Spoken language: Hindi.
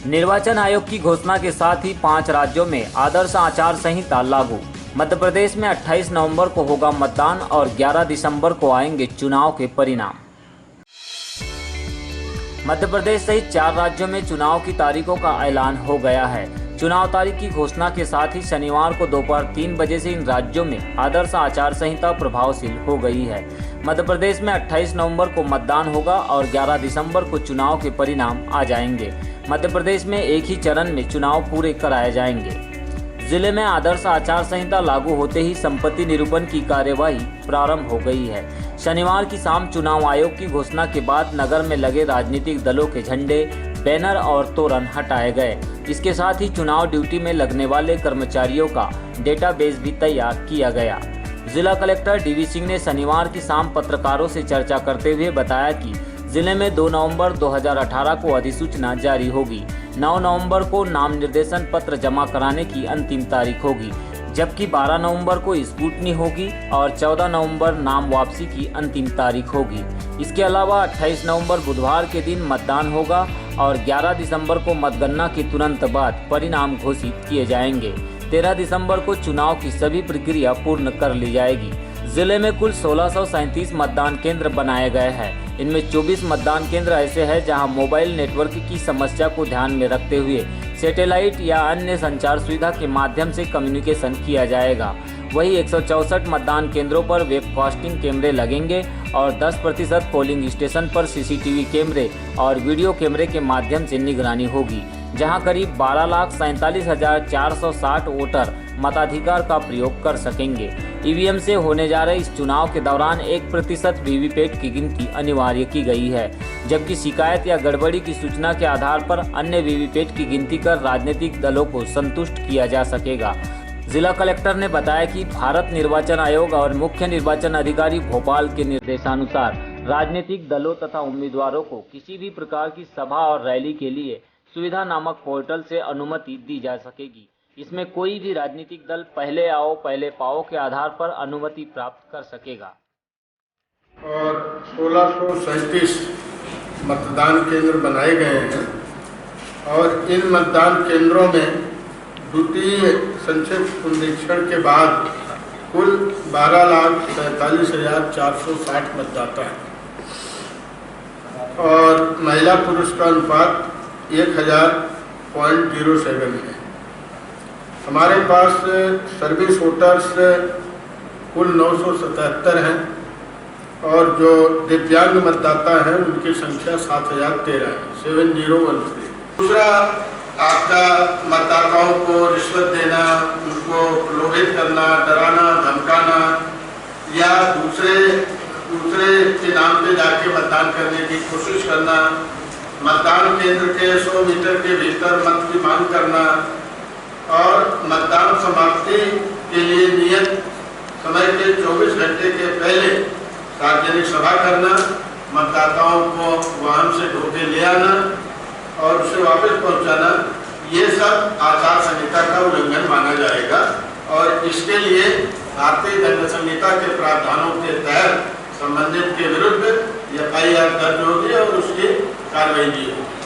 निर्वाचन आयोग की घोषणा के साथ ही 5 राज्यों में आदर्श आचार संहिता लागू। मध्य प्रदेश में 28 नवंबर को होगा मतदान और 11 दिसंबर को आएंगे चुनाव के परिणाम। मध्य प्रदेश सहित 4 राज्यों में चुनाव की तारीखों का ऐलान हो गया है। चुनाव तारीख की घोषणा के साथ ही शनिवार को दोपहर 3 बजे से इन राज्यों में आदर्श आचार संहिता प्रभावशील हो गई है। मध्य प्रदेश में 28 नवंबर को मतदान होगा और 11 दिसंबर को चुनाव के परिणाम आ जाएंगे। मध्य प्रदेश में एक ही चरण में चुनाव पूरे कराए जाएंगे। जिले में आदर्श आचार संहिता लागू होते ही संपत्ति निरूपण की कार्यवाही प्रारंभ हो गई है। शनिवार की शाम चुनाव आयोग की घोषणा के बाद नगर में लगे राजनीतिक दलों के झंडे, बैनर और तोरण हटाए गए। इसके साथ ही चुनाव ड्यूटी में लगने वाले कर्मचारियों का डेटाबेस भी तैयार किया गया। जिला कलेक्टर डीवी सिंह ने शनिवार की शाम पत्रकारों से चर्चा करते हुए बताया कि जिले में 2 नवंबर 2018 को अधिसूचना जारी होगी। 9 नवंबर को नाम निर्देशन पत्र जमा कराने की अंतिम तारीख होगी, जबकि 12 नवंबर को स्क्रूटनी होगी और 14 नवंबर नाम वापसी की अंतिम तारीख होगी। इसके अलावा 28 नवंबर बुधवार के दिन मतदान होगा और 11 दिसंबर को मतगणना के तुरंत बाद परिणाम घोषित किए जाएंगे। 13 दिसंबर को चुनाव की सभी प्रक्रिया पूर्ण कर ली जाएगी। जिले में कुल 1637 मतदान केंद्र बनाए गए हैं। इनमें 24 मतदान केंद्र ऐसे हैं जहां मोबाइल नेटवर्क की समस्या को ध्यान में रखते हुए सैटेलाइट या अन्य संचार सुविधा के माध्यम से कम्युनिकेशन किया जाएगा। वहीं 164 मतदान केंद्रों पर वेबकास्टिंग कैमरे लगेंगे और 10% पोलिंग स्टेशन पर सीसीटीवी कैमरे और वीडियो कैमरे के माध्यम से निगरानी होगी, जहां करीब 12,47,460 वोटर मताधिकार का प्रयोग कर सकेंगे। ईवीएम से होने जा रहे इस चुनाव के दौरान 1% वीवीपैट की गिनती अनिवार्य की गई है, जबकि शिकायत या गड़बड़ी की सूचना के आधार पर अन्य वीवीपैट की गिनती कर राजनीतिक दलों को संतुष्ट किया जा सकेगा। जिला कलेक्टर ने बताया कि भारत निर्वाचन आयोग और मुख्य निर्वाचन अधिकारी भोपाल के निर्देशानुसार राजनीतिक दलों तथा उम्मीदवारों को किसी भी प्रकार की सभा और रैली के लिए सुविधा नामक पोर्टल से अनुमति दी जा सकेगी। इसमें कोई भी राजनीतिक दल पहले आओ पहले पाओ के आधार पर अनुमति प्राप्त कर सकेगा। और 1637 मतदान केंद्र बनाए गए हैं और इन मतदान केंद्रों में द्वितीय संक्षिप्त पुनरीक्षण के बाद कुल 12,47,460 मतदाता हैं और महिला पुरुष का अनुपात 1000.07 है। हमारे पास सर्विस वोटर्स कुल 977 हैं और जो दिव्यांग मतदाता हैं उनकी संख्या 7,013 है, 7013। दूसरा, आपका मतदाताओं को रिश्वत देना, उनको प्रलोभित करना, डराना, धमकाना या दूसरे के नाम पे जाके मतदान करने की कोशिश करना, मतदान केंद्र के 100 मीटर के भीतर मत की मांग करना और मतदान समाप्ति के लिए नियत समय के 24 घंटे के पहले सार्वजनिक सभा करना, मतदाताओं को वाहन से ढोके ले आना और उसे वापस पहुंचाना, ये सब आचार संहिता का उल्लंघन माना जाएगा और इसके लिए भारतीय दंड संहिता के प्रावधानों के तहत संबंधित के विरुद्ध FIR दर्ज होगी और उसकी कार्रवाई की होगी।